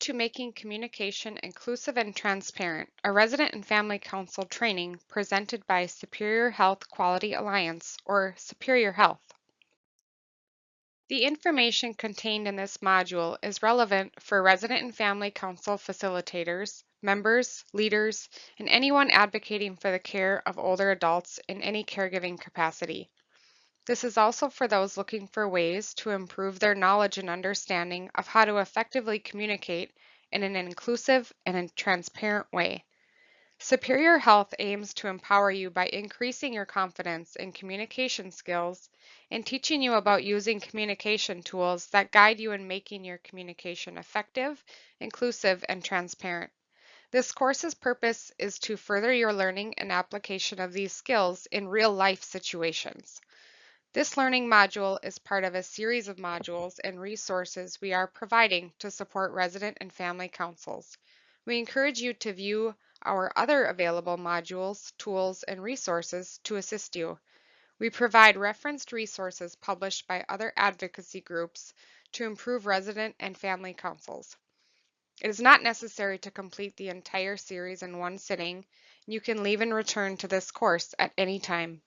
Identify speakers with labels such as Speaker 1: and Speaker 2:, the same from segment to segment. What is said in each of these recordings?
Speaker 1: to Making Communication Inclusive and Transparent, a Resident and Family Council training presented by Superior Health Quality Alliance, or Superior Health. The information contained in this module is relevant for Resident and Family Council facilitators, members, leaders, and anyone advocating for the care of older adults in any caregiving capacity. This is also for those looking for ways to improve their knowledge and understanding of how to effectively communicate in an inclusive and a transparent way. Superior Health aims to empower you by increasing your confidence in communication skills and teaching you about using communication tools that guide you in making your communication effective, inclusive, and transparent. This course's purpose is to further your learning and application of these skills in real-life situations. This learning module is part of a series of modules and resources we are providing to support resident and family councils. We encourage you to view our other available modules, tools, and resources to assist you. We provide referenced resources published by other advocacy groups to improve resident and family councils. It is not necessary to complete the entire series in one sitting. You can leave and return to this course at any time.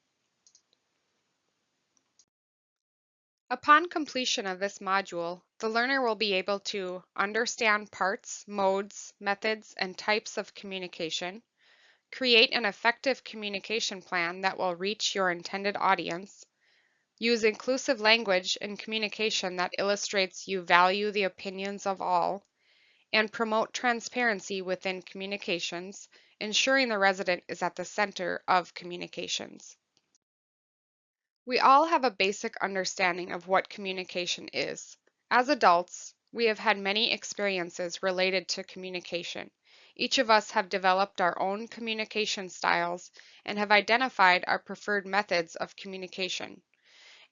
Speaker 1: Upon completion of this module, the learner will be able to understand parts, modes, methods, and types of communication, create an effective communication plan that will reach your intended audience, use inclusive language in communication that illustrates you value the opinions of all, and promote transparency within communications, ensuring the resident is at the center of communications. We all have a basic understanding of what communication is. As adults, we have had many experiences related to communication. Each of us have developed our own communication styles and have identified our preferred methods of communication.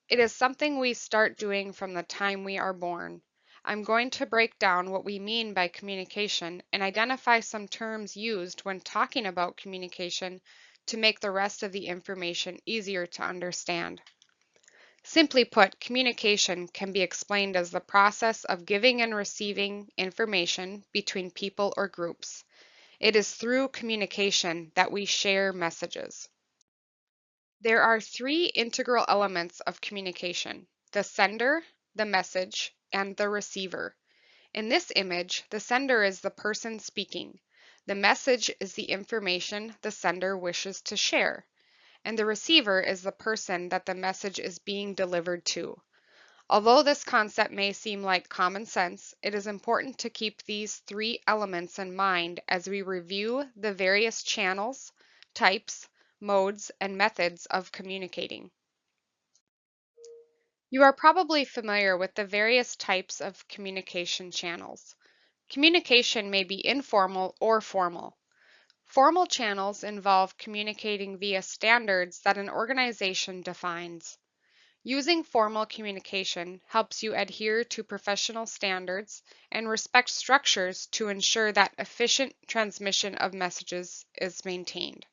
Speaker 1: It is something we start doing from the time we are born. I'm going to break down what we mean by communication and identify some terms used when talking about communication to make the rest of the information easier to understand. Simply put, communication can be explained as the process of giving and receiving information between people or groups. It is through communication that we share messages. There are three integral elements of communication: the sender, the message, and the receiver. In this image, the sender is the person speaking. The message is the information the sender wishes to share, and the receiver is the person that the message is being delivered to. Although this concept may seem like common sense, it is important to keep these three elements in mind as we review the various channels, types, modes, and methods of communicating. You are probably familiar with the various types of communication channels. Communication may be informal or formal. Formal channels involve communicating via standards that an organization defines. Using formal communication helps you adhere to professional standards and respect structures to ensure that efficient transmission of messages is maintained.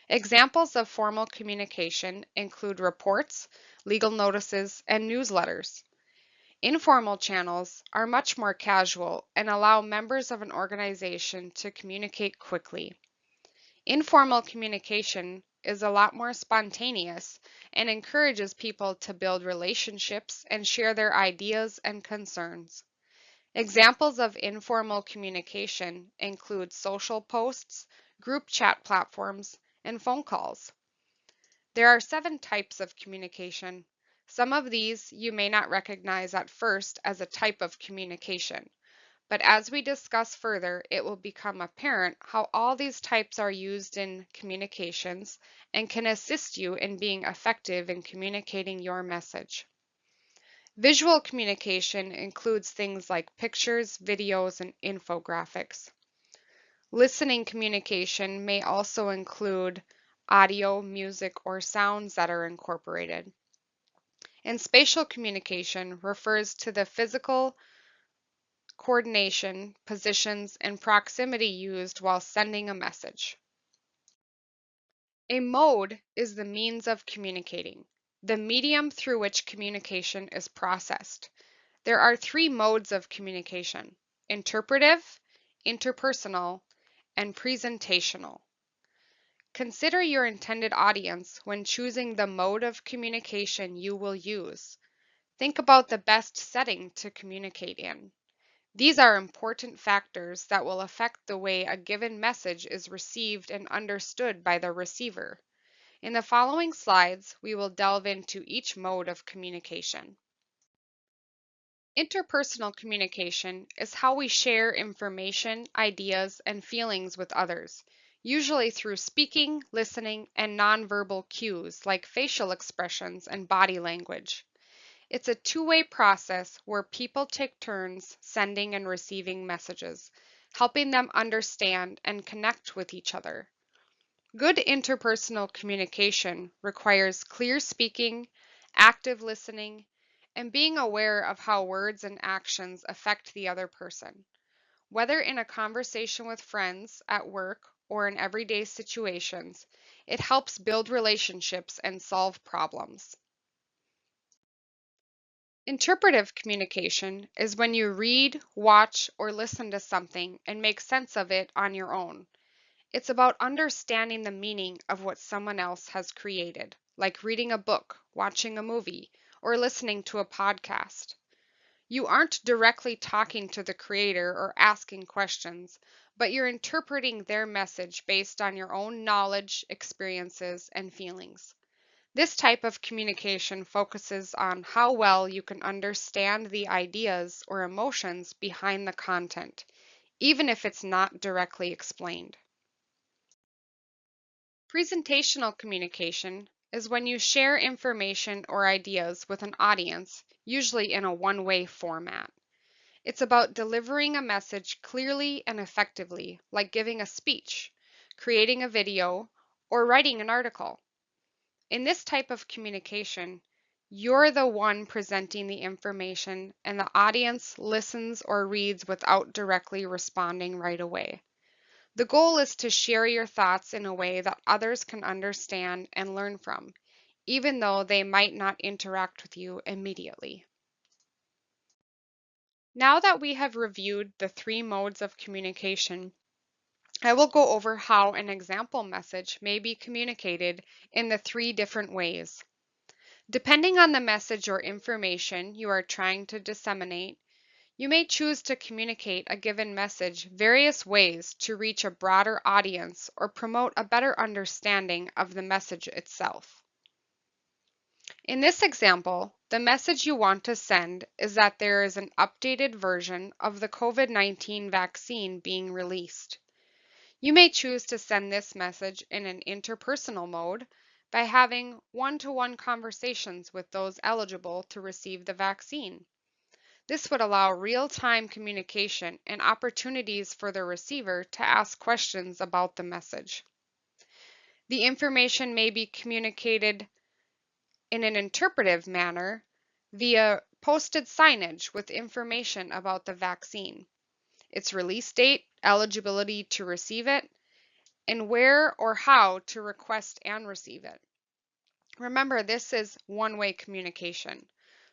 Speaker 1: Examples of formal communication include reports, legal notices, and newsletters. Informal channels are much more casual and allow members of an organization to communicate quickly. Informal communication is a lot more spontaneous and encourages people to build relationships and share their ideas and concerns. Examples of informal communication include social posts, group chat platforms, and phone calls. There are 7 types of communication. Some of these you may not recognize at first as a type of communication, but as we discuss further, it will become apparent how all these types are used in communications and can assist you in being effective in communicating your message. Visual communication includes things like pictures, videos, and infographics. Listening communication may also include audio, music, or sounds that are incorporated. And spatial communication refers to the physical coordination, positions, and proximity used while sending a message. A mode is the means of communicating, the medium through which communication is processed. There are 3 modes of communication: interpretive, interpersonal, and presentational. Consider your intended audience when choosing the mode of communication you will use. Think about the best setting to communicate in. These are important factors that will affect the way a given message is received and understood by the receiver. In the following slides, we will delve into each mode of communication. Interpersonal communication is how we share information, ideas, and feelings with others, usually through speaking, listening, and nonverbal cues like facial expressions and body language. It's a two-way process where people take turns sending and receiving messages, helping them understand and connect with each other. Good interpersonal communication requires clear speaking, active listening, and being aware of how words and actions affect the other person. Whether in a conversation with friends, at work, or in everyday situations, it helps build relationships and solve problems. Interpretive communication is when you read, watch, or listen to something and make sense of it on your own. It's about understanding the meaning of what someone else has created, like reading a book, watching a movie, or listening to a podcast. You aren't directly talking to the creator or asking questions, but you're interpreting their message based on your own knowledge, experiences, and feelings. This type of communication focuses on how well you can understand the ideas or emotions behind the content, even if it's not directly explained. Presentational communication is when you share information or ideas with an audience, usually in a one-way format. It's about delivering a message clearly and effectively, like giving a speech, creating a video, or writing an article. In this type of communication, you're the one presenting the information and the audience listens or reads without directly responding right away. The goal is to share your thoughts in a way that others can understand and learn from, even though they might not interact with you immediately. Now that we have reviewed the three modes of communication, I will go over how an example message may be communicated in the three different ways. Depending on the message or information you are trying to disseminate, you may choose to communicate a given message various ways to reach a broader audience or promote a better understanding of the message itself. In this example, the message you want to send is that there is an updated version of the COVID-19 vaccine being released. You may choose to send this message in an interpersonal mode by having one-to-one conversations with those eligible to receive the vaccine. This would allow real-time communication and opportunities for the receiver to ask questions about the message. The information may be communicated in an interpretive manner via posted signage with information about the vaccine, its release date, eligibility to receive it, and where or how to request and receive it. Remember, this is one-way communication,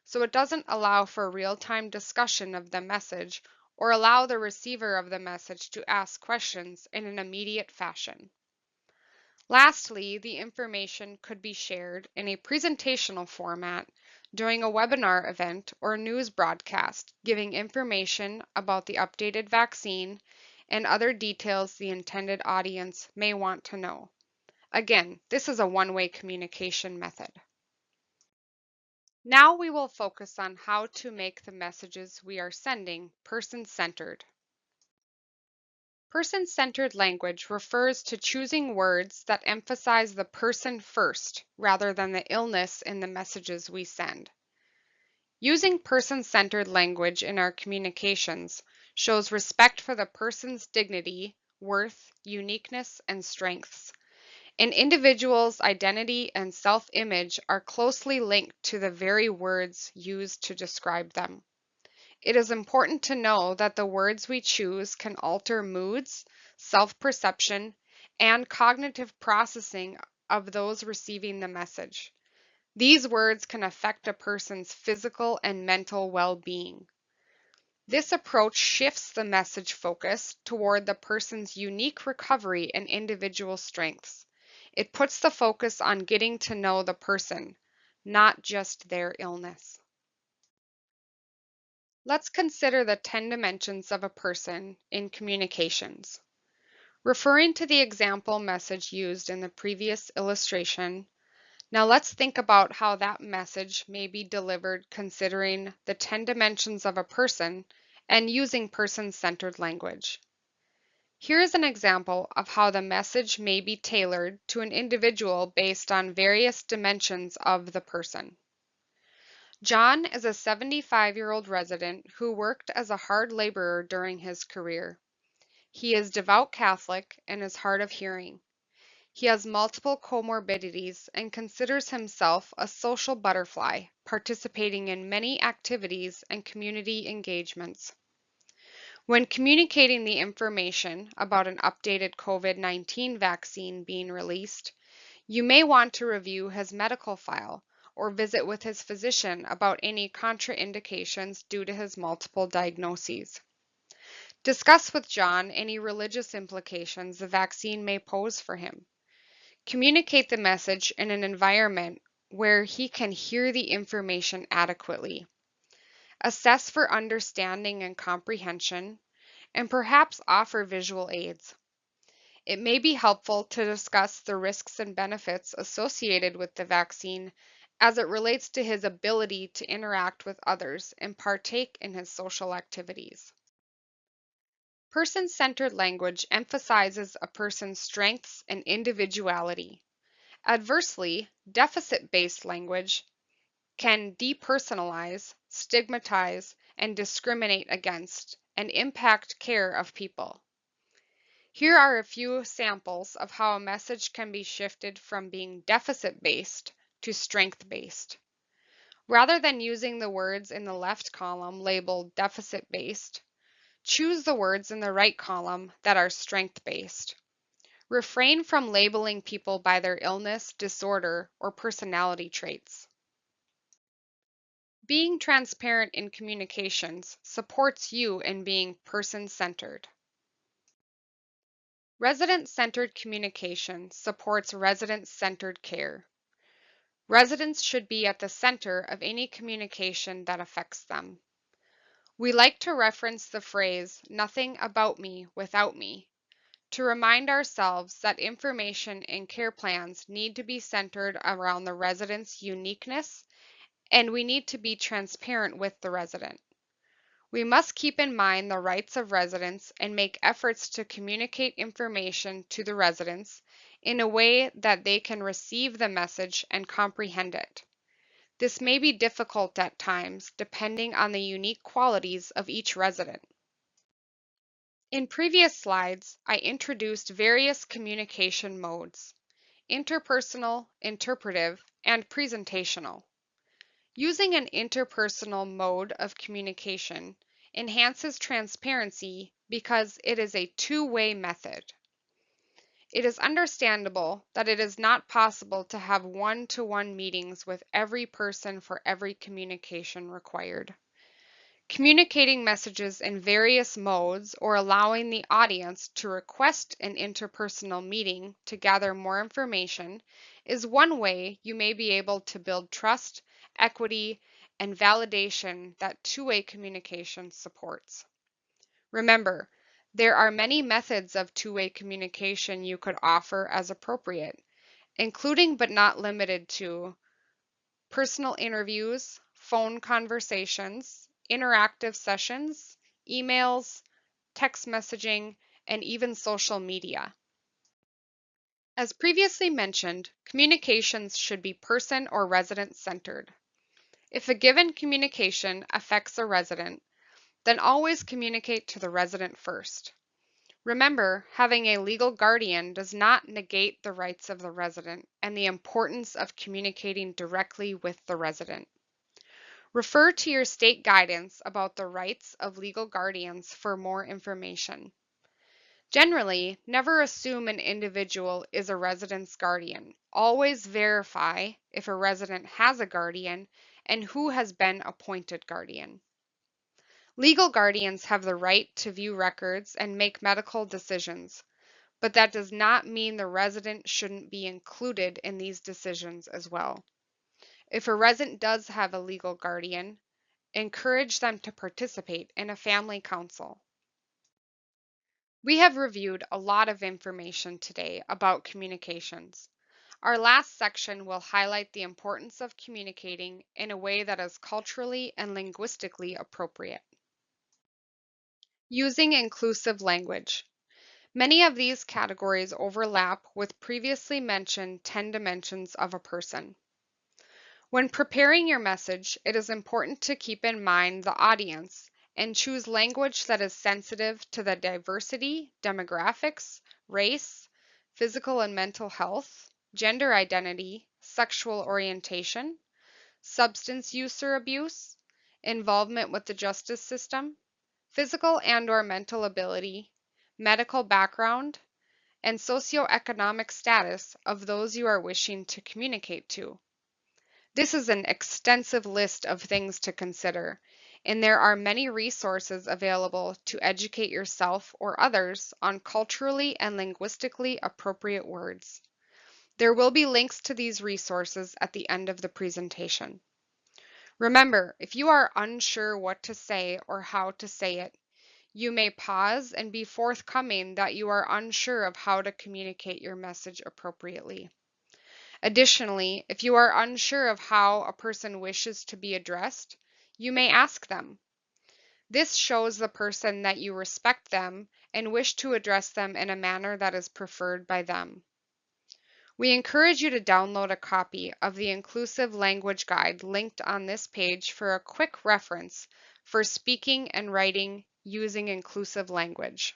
Speaker 1: so it doesn't allow for real-time discussion of the message or allow the receiver of the message to ask questions in an immediate fashion. Lastly, the information could be shared in a presentational format during a webinar event or news broadcast, giving information about the updated vaccine and other details the intended audience may want to know. Again, this is a one-way communication method. Now we will focus on how to make the messages we are sending person-centered. Person-centered language refers to choosing words that emphasize the person first rather than the illness in the messages we send. Using person-centered language in our communications shows respect for the person's dignity, worth, uniqueness, and strengths. An individual's identity and self-image are closely linked to the very words used to describe them. It is important to know that the words we choose can alter moods, self-perception, and cognitive processing of those receiving the message. These words can affect a person's physical and mental well-being. This approach shifts the message focus toward the person's unique recovery and individual strengths. It puts the focus on getting to know the person, not just their illness. Let's consider the 10 dimensions of a person in communications. Referring to the example message used in the previous illustration, now let's think about how that message may be delivered considering the 10 dimensions of a person and using person-centered language. Here is an example of how the message may be tailored to an individual based on various dimensions of the person. John is a 75-year-old resident who worked as a hard laborer during his career. He is devout Catholic and is hard of hearing. He has multiple comorbidities and considers himself a social butterfly, participating in many activities and community engagements. When communicating the information about an updated COVID-19 vaccine being released, you may want to review his medical file or visit with his physician about any contraindications due to his multiple diagnoses. Discuss with John any religious implications the vaccine may pose for him. Communicate the message in an environment where he can hear the information adequately. Assess for understanding and comprehension, and perhaps offer visual aids. It may be helpful to discuss the risks and benefits associated with the vaccine as it relates to his ability to interact with others and partake in his social activities. Person-centered language emphasizes a person's strengths and individuality. Adversely, deficit-based language can depersonalize, stigmatize, and discriminate against and impact care of people. Here are a few samples of how a message can be shifted from being deficit-based to strength-based. Rather than using the words in the left column labeled deficit-based, choose the words in the right column that are strength-based. Refrain from labeling people by their illness, disorder, or personality traits. Being transparent in communications supports you in being person-centered. Resident-centered communication supports resident-centered care. Residents should be at the center of any communication that affects them. We like to reference the phrase, "nothing about me without me," to remind ourselves that information in care plans need to be centered around the resident's uniqueness, and we need to be transparent with the resident. We must keep in mind the rights of residents and make efforts to communicate information to the residents in a way that they can receive the message and comprehend it. This may be difficult at times, depending on the unique qualities of each resident. In previous slides, I introduced various communication modes: interpersonal, interpretive, and presentational. Using an interpersonal mode of communication enhances transparency because it is a two-way method. It is understandable that it is not possible to have one-to-one meetings with every person for every communication required. Communicating messages in various modes or allowing the audience to request an interpersonal meeting to gather more information is one way you may be able to build trust, equity, and validation that two-way communication supports. Remember, there are many methods of two-way communication you could offer as appropriate, including but not limited to personal interviews, phone conversations, interactive sessions, emails, text messaging, and even social media. As previously mentioned, communications should be person or resident centered. If a given communication affects a resident, then always communicate to the resident first. Remember, having a legal guardian does not negate the rights of the resident and the importance of communicating directly with the resident. Refer to your state guidance about the rights of legal guardians for more information. Generally, never assume an individual is a resident's guardian. Always verify if a resident has a guardian and who has been appointed guardian. Legal guardians have the right to view records and make medical decisions, but that does not mean the resident shouldn't be included in these decisions as well. If a resident does have a legal guardian, encourage them to participate in a family council. We have reviewed a lot of information today about communications. Our last section will highlight the importance of communicating in a way that is culturally and linguistically appropriate. Using inclusive language. Many of these categories overlap with previously mentioned 10 dimensions of a person. When preparing your message, it is important to keep in mind the audience and choose language that is sensitive to the diversity, demographics, race, physical and mental health, gender identity, sexual orientation, substance use or abuse, involvement with the justice system, physical and/or mental ability, medical background, and socioeconomic status of those you are wishing to communicate to. This is an extensive list of things to consider, and there are many resources available to educate yourself or others on culturally and linguistically appropriate words. There will be links to these resources at the end of the presentation. Remember, if you are unsure what to say or how to say it, you may pause and be forthcoming that you are unsure of how to communicate your message appropriately. Additionally, if you are unsure of how a person wishes to be addressed, you may ask them. This shows the person that you respect them and wish to address them in a manner that is preferred by them. We encourage you to download a copy of the Inclusive Language Guide linked on this page for a quick reference for speaking and writing using inclusive language.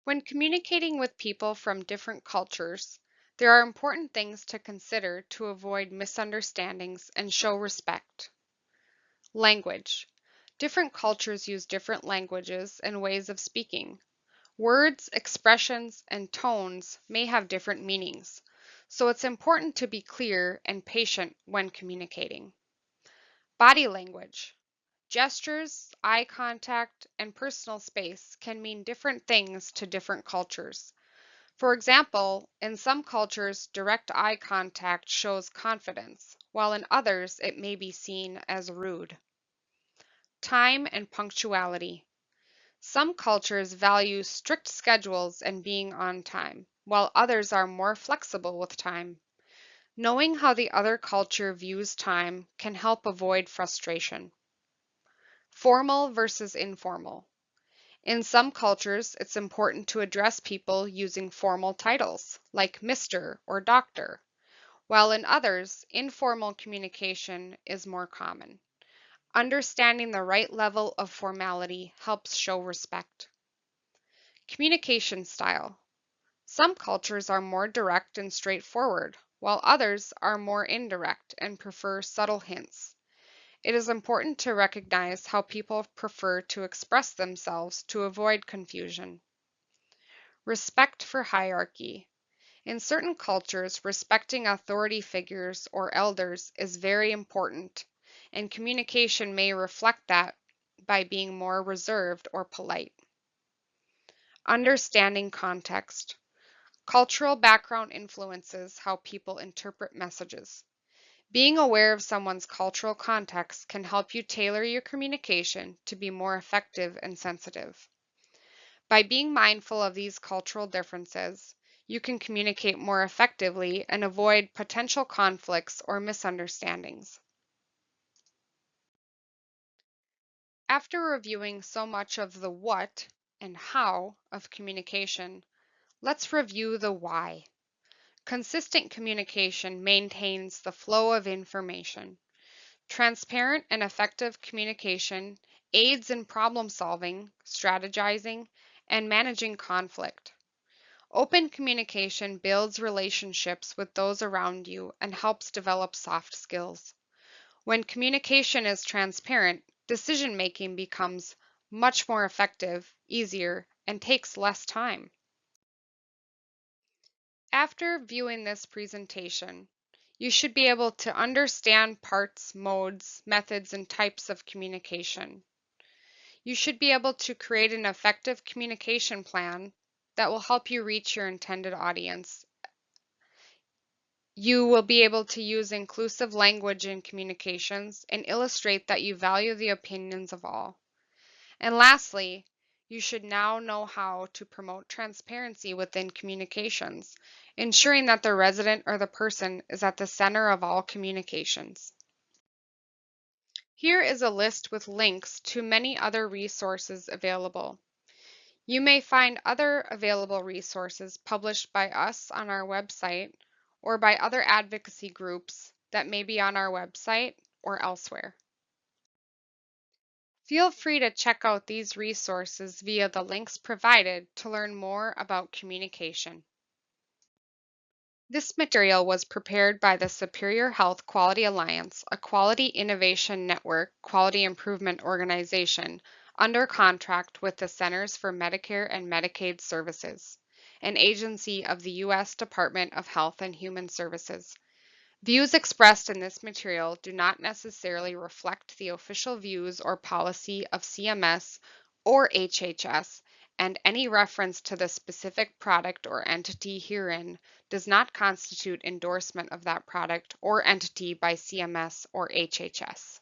Speaker 1: When communicating with people from different cultures, there are important things to consider to avoid misunderstandings and show respect. Language. Different cultures use different languages and ways of speaking. Words, expressions, and tones may have different meanings, so it's important to be clear and patient when communicating. Body language. Gestures, eye contact, and personal space can mean different things to different cultures. For example, in some cultures, direct eye contact shows confidence, while in others it may be seen as rude. Time and punctuality. Some cultures value strict schedules and being on time, while others are more flexible with time. Knowing how the other culture views time can help avoid frustration. Formal versus informal. In some cultures, it's important to address people using formal titles, like Mr. or Doctor, while in others, informal communication is more common. Understanding the right level of formality helps show respect. Communication style. Some cultures are more direct and straightforward, while others are more indirect and prefer subtle hints. It is important to recognize how people prefer to express themselves to avoid confusion. Respect for hierarchy. In certain cultures, respecting authority figures or elders is very important, and communication may reflect that by being more reserved or polite. Understanding context. Cultural background influences how people interpret messages. Being aware of someone's cultural context can help you tailor your communication to be more effective and sensitive. By being mindful of these cultural differences, you can communicate more effectively and avoid potential conflicts or misunderstandings. After reviewing so much of the what and how of communication, let's review the why. Consistent communication maintains the flow of information. Transparent and effective communication aids in problem solving, strategizing, and managing conflict. Open communication builds relationships with those around you and helps develop soft skills. When communication is transparent, decision making becomes much more effective, easier, and takes less time. After viewing this presentation, You should be able to understand parts, modes, methods, and types of communication. You should be able to create an effective communication plan that will help you reach your intended audience. You will be able to use inclusive language in communications and illustrate that you value the opinions of all. And lastly, you should now know how to promote transparency within communications, ensuring that the resident or the person is at the center of all communications. Here is a list with links to many other resources available. You may find other available resources published by us on our website or by other advocacy groups that may be on our website or elsewhere. Feel free to check out these resources via the links provided to learn more about communication. This material was prepared by the Superior Health Quality Alliance, a quality innovation network quality improvement organization under contract with the Centers for Medicare and Medicaid Services, an agency of the U.S. Department of Health and Human Services. Views expressed in this material do not necessarily reflect the official views or policy of CMS or HHS, and any reference to the specific product or entity herein does not constitute endorsement of that product or entity by CMS or HHS.